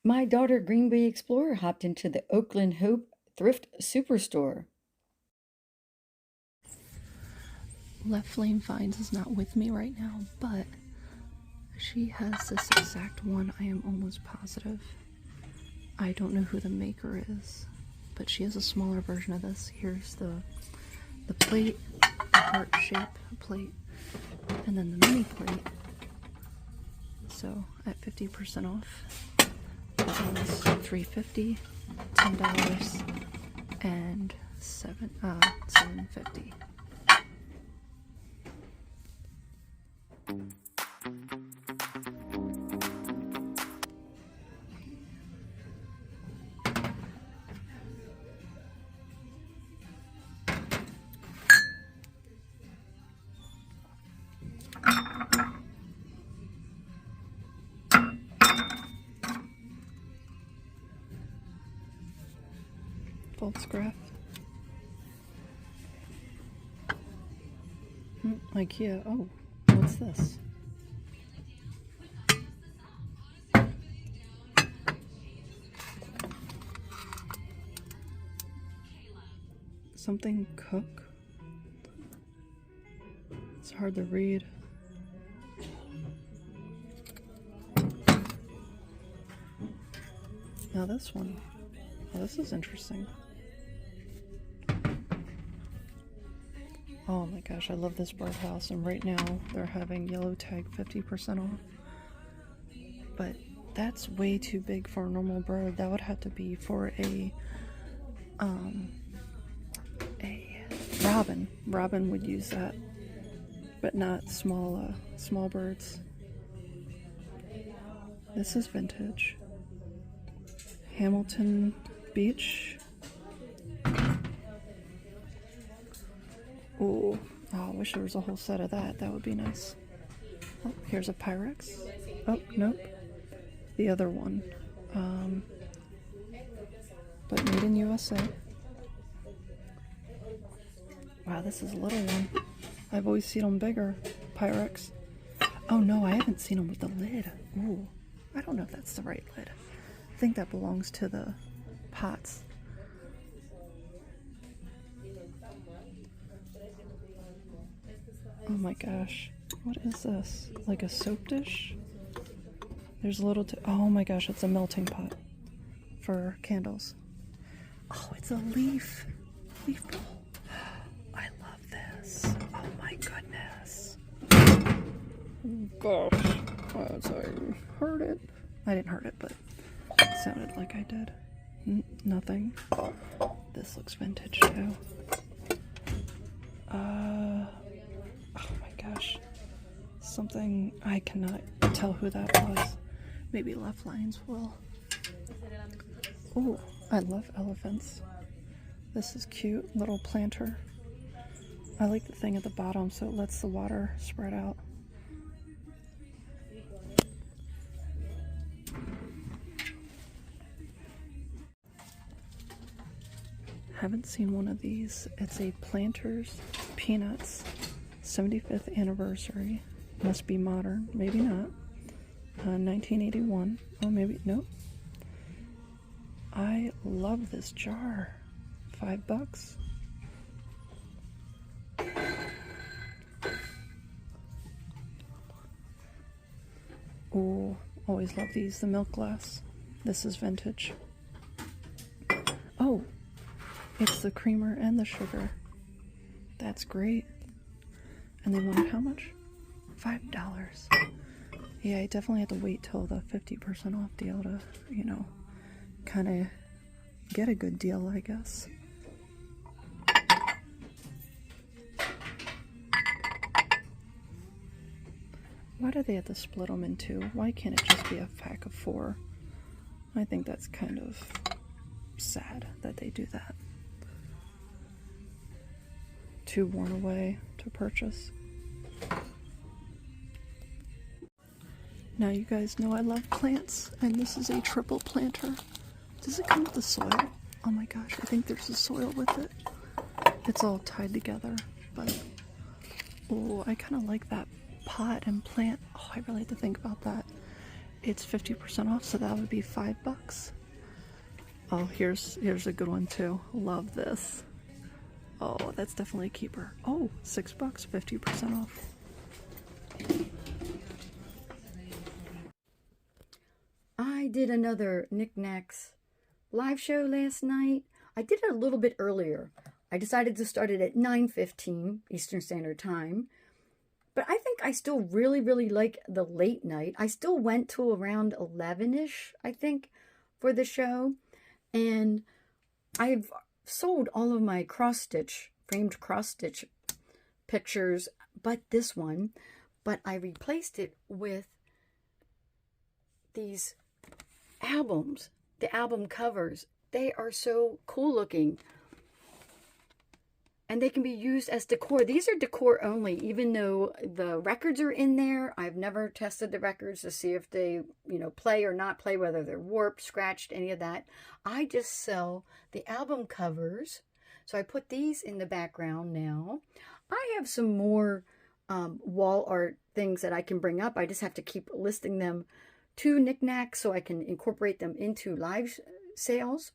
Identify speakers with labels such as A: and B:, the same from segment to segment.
A: My daughter Green Bay Explorer hopped into the Oakland Thrift Superstore.
B: Left Flame Finds is not with me right now, but she has this exact one, I am almost positive. I don't know who the maker is, but she has a smaller version of this. Here's the plate, the heart shape plate, and then the mini plate. So at 50% off, that one's $3.50, $10, and $7.50. Volksgraph. IKEA. Oh, what's this? Something cook? It's hard to read. Now this one. Oh, this is interesting. Oh my gosh, I love this birdhouse, and right now they're having yellow tag 50% off. But that's way too big for a normal bird. That would have to be for a robin. Robin would use that, but not small birds. This is vintage. Hamilton Beach. Ooh, oh, I wish there was a whole set of that. That would be nice. Oh, here's a Pyrex. Oh, nope. The other one. But made in USA. Wow, this is a little one. I've always seen them bigger. Pyrex. Oh no, I haven't seen them with the lid. Ooh, I don't know if that's the right lid. I think that belongs to the pots. Oh my gosh, what is this? Like a soap dish? There's a little, oh my gosh, it's a melting pot for candles. Oh, it's a leaf bowl. I love this. Oh my goodness. Oh gosh, I heard it. I didn't hurt it, but it sounded like I did. Nothing. This looks vintage too. Oh my gosh. Something, I cannot tell who that was. Maybe Left Lines will. Oh, I love elephants. This is cute, little planter. I like the thing at the bottom so it lets the water spread out. Haven't seen one of these. It's a Planters Peanuts 75th anniversary. Must be modern, maybe not. 1981. Oh, maybe, nope. I love this jar. $5. Oh, always love these. The milk glass. This is vintage. Oh, it's the creamer and the sugar. That's great. And they wanted how much? $5. Yeah, I definitely have to wait till the 50% off deal to, you know, kind of get a good deal, I guess. Why do they have to split them in two? Why can't it just be a pack of 4? I think that's kind of sad that they do that. Too worn away to purchase. Now you guys know I love plants, and this is a triple planter. Does it come with the soil? Oh my gosh, I think there's a soil with it. It's all tied together, but oh, I kind of like that pot and plant. Oh, I really have to think about that. it's 50% off, so that would be $5. Oh, here's a good one too. Love this. Oh, that's definitely a keeper. Oh, $6, 50% off.
A: I did another Niknax live show last night. I did it a little bit earlier. I decided to start it at 9:15 Eastern Standard Time. But I think I still really like the late night. I still went to around 11-ish, I think, for the show. And I've sold all of my framed cross-stitch pictures, but this one. But I replaced it with these albums, the album covers. They are so cool looking. And they can be used as decor. These are decor only, even though the records are in there. I've never tested the records to see if they, play or not play, whether they're warped, scratched, any of that. I just sell the album covers. So I put these in the background now. I have some more wall art things that I can bring up. I just have to keep listing them to Niknax so I can incorporate them into live sales.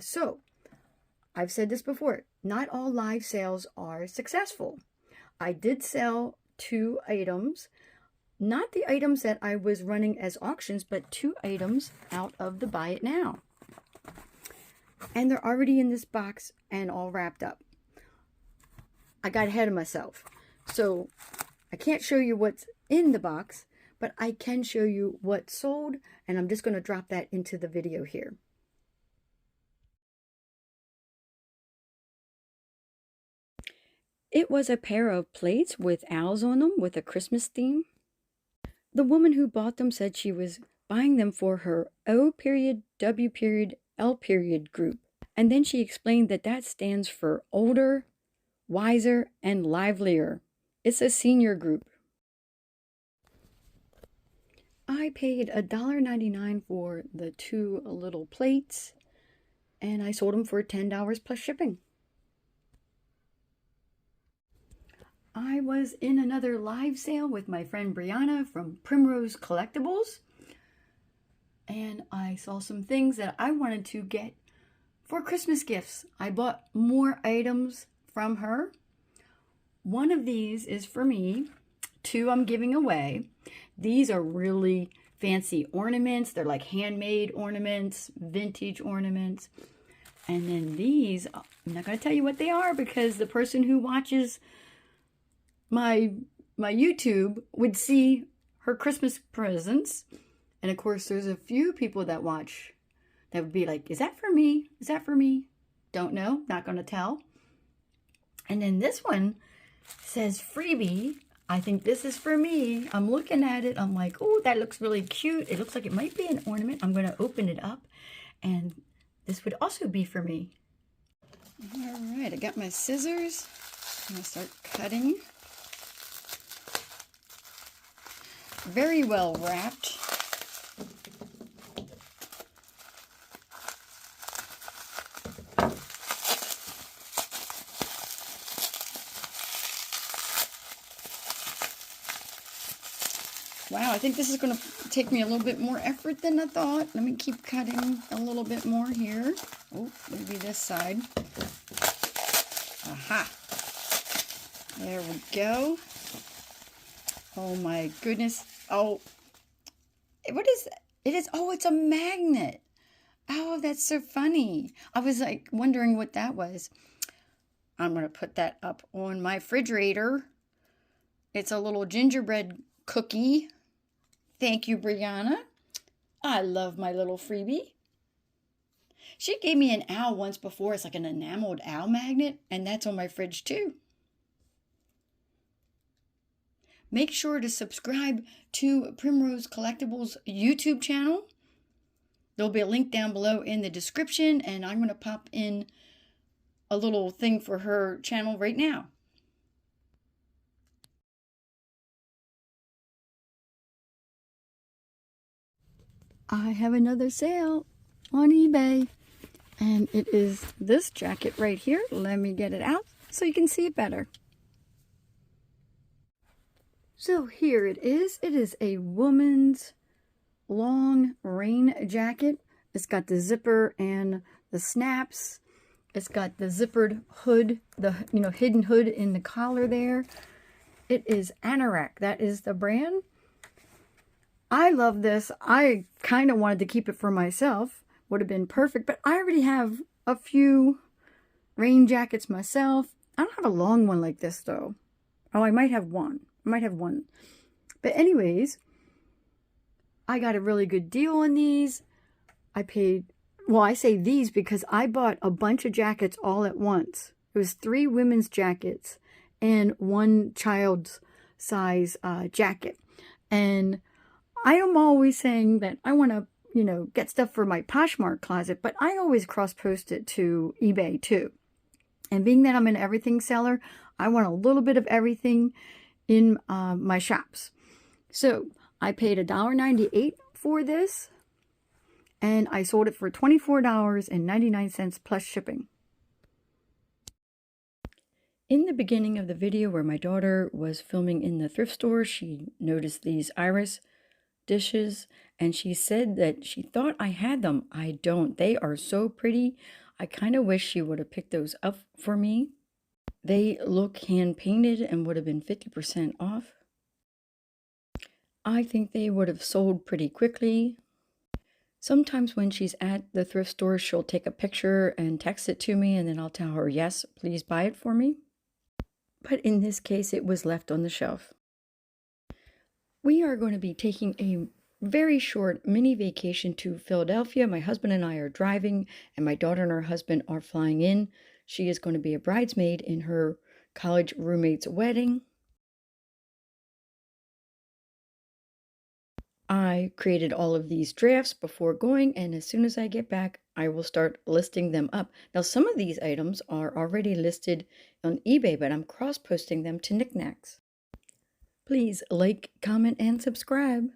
A: So I've said this before, not all live sales are successful. I did sell 2 items, not the items that I was running as auctions, but 2 items out of the Buy It Now. And they're already in this box and all wrapped up. I got ahead of myself. So I can't show you what's in the box, but I can show you what sold, and I'm just going to drop that into the video here. It was a pair of plates with owls on them with a Christmas theme. The woman who bought them said she was buying them for her O.W.L. group. And then she explained that that stands for older, wiser, and livelier. It's a senior group. I paid $1.99 for the 2 little plates, and I sold them for $10 plus shipping. I was in another live sale with my friend Brianna from Primrose Collectibles, and I saw some things that I wanted to get for Christmas gifts. I bought more items from her. One of these is for me. 2 I'm giving away. These are really fancy ornaments. They're like handmade ornaments, vintage ornaments. And then these, I'm not going to tell you what they are because the person who watches my YouTube would see her Christmas presents. And of course, there's a few people that watch that would be like, is that for me? Is that for me? Don't know. Not going to tell. And then this one says freebie. I think this is for me. I'm looking at it. I'm like, oh, that looks really cute. It looks like it might be an ornament. I'm going to open it up. And this would also be for me. All right. I got my scissors. I'm going to start cutting. Very well wrapped. Wow, I think this is going to take me a little bit more effort than I thought. Let me keep cutting a little bit more here. Oh, maybe this side. Aha. There we go. Oh my goodness. Oh, what is it? It's a magnet. Oh, that's so funny. I was like wondering what that was. I'm going to put that up on my refrigerator. It's a little gingerbread cookie. Thank you, Brianna. I love my little freebie. She gave me an owl once before. It's like an enameled owl magnet, and that's on my fridge too. Make sure to subscribe to Primrose Collectibles YouTube channel. There'll be a link down below in the description, and I'm going to pop in a little thing for her channel right now. I have another sale on eBay, and it is this jacket right here. Let me get it out so you can see it better. So here it is. It is a woman's long rain jacket. It's got the zipper and the snaps. It's got the zippered hood, the hidden hood in the collar there. It is Anorak. That is the brand. I love this. I kind of wanted to keep it for myself. Would have been perfect, but I already have a few rain jackets myself. I don't have a long one like this though. Oh, I might have one. But anyways, I got a really good deal on these. I paid, well, I say these because I bought a bunch of jackets all at once. It was 3 women's jackets and 1 child's size jacket. And I am always saying that I want to, get stuff for my Poshmark closet, but I always cross-post it to eBay too. And being that I'm an everything seller, I want a little bit of everything in my shops. So I paid $1.98 for this, and I sold it for $24.99 plus shipping. In the beginning of the video where my daughter was filming in the thrift store, she noticed these iris dishes, and she said that she thought I had them. I don't. They are so pretty. I kind of wish she would have picked those up for me. They look hand painted and would have been 50% off. I think they would have sold pretty quickly. Sometimes when she's at the thrift store, she'll take a picture and text it to me, and then I'll tell her, yes, please buy it for me. But in this case, it was left on the shelf. We are going to be taking a very short mini vacation to Philadelphia. My husband and I are driving, and my daughter and her husband are flying in. She is going to be a bridesmaid in her college roommate's wedding. I created all of these drafts before going, and as soon as I get back, I will start listing them up. Now, some of these items are already listed on eBay, but I'm cross-posting them to Niknax. Please like, comment, and subscribe.